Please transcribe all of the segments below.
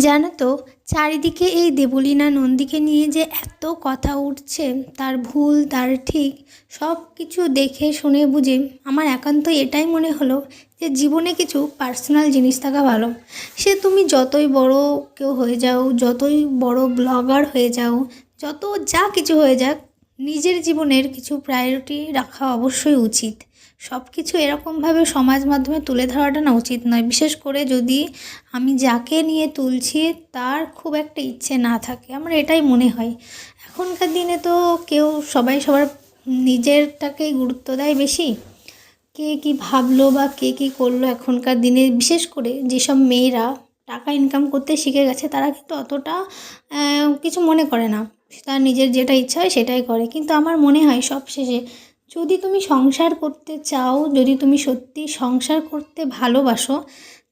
জানো তো, চারিদিকে এই দেবলীনা নন্দীকে নিয়ে যে এত কথা উঠছে, তার ভুল তার ঠিক সব কিছু দেখে শুনে বুঝে আমার একান্ত এটাই মনে হলো যে জীবনে কিছু পার্সোনাল জিনিস থাকা ভালো। সে তুমি যতই বড় কেউ হয়ে যাও, যতই বড় ব্লগার হয়ে যাও, যত যা কিছু হয়ে যাক, নিজের জীবনের কিছু প্রায়োরিটি রাখা অবশ্যই উচিত। সব কিছু এরকমভাবে সমাজ মাধ্যমে তুলে ধরাটা না উচিত নয়, বিশেষ করে যদি আমি যাকে নিয়ে তুলছি তার খুব একটা ইচ্ছে না থাকে। আমার এটাই মনে হয় এখনকার দিনে তো সবাই সবার নিজেরটাকেই গুরুত্ব দেয় বেশি। কে কী ভাবলো বা কে কী করলো, এখনকার দিনে বিশেষ করে যেসব মেয়েরা টাকা ইনকাম করতে শিখে গেছে তারা কিন্তু অতটা কিছু মনে করে না। তার নিজের যেটা ইচ্ছা হয় সেটাই করে। কিন্তু আমার মনে হয় সবশেষে যদি তুমি সংসার করতে চাও, যদি তুমি সত্যি সংসার করতে ভালোবাসো,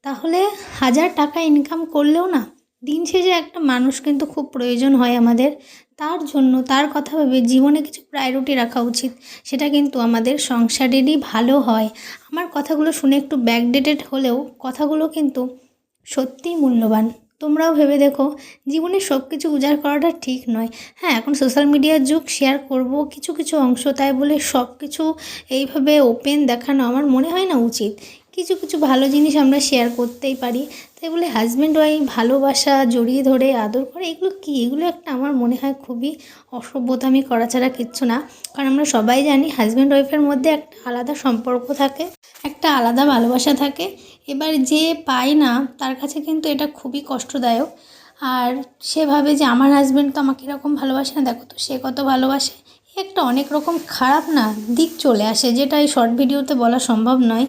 তাহলে হাজার টাকা ইনকাম করলেও না, দিন শেষে একটা মানুষ কিন্তু খুব প্রয়োজন হয় আমাদের। তার জন্য তার কথা ভেবে জীবনে কিছু প্রায়োরিটি রাখা উচিত। সেটা কিন্তু আমাদের সংসারেরই ভালো হয়। আমার কথাগুলো শুনে একটু ব্যাকডেটেড হলেও কথাগুলো কিন্তু সত্যিই মূল্যবান। তোমরাও ভেবে দেখো, জীবনে সব কিছু উজাড় করাটা ঠিক নয়। হ্যাঁ, এখন সোশ্যাল মিডিয়ার যুগ, শেয়ার করব কিছু কিছু অংশ, তাই বলে সব কিছু এইভাবে ওপেন দেখানো আমার মনে হয় না উচিত। কিছু কিছু ভালো জিনিস আমরা শেয়ার করতেই পারি। তাই বলে হাজব্যান্ড ওয়াইফ ভালোবাসা জড়িয়ে ধরে আদর করে, এগুলো কী? এগুলো একটা আমার মনে হয় খুবই অসভ্যতামি করা ছাড়া কিচ্ছু না। কারণ আমরা সবাই জানি হাজব্যান্ড ওয়াইফের মধ্যে একটা আলাদা সম্পর্ক থাকে, একটা আলাদা ভালোবাসা থাকে। এবার যে পায় না তার কাছে কিন্তু এটা খুবই কষ্টদায়ক। আর সে ভাবে যে আমার হাজব্যান্ড তো আমাকে এরকম ভালোবাসে না, দেখো তো সে কত ভালোবাসে। একটা অনেক রকম খারাপ না দিক চলে আসে, যেটা এই শর্ট ভিডিওতে বলা সম্ভব নয়।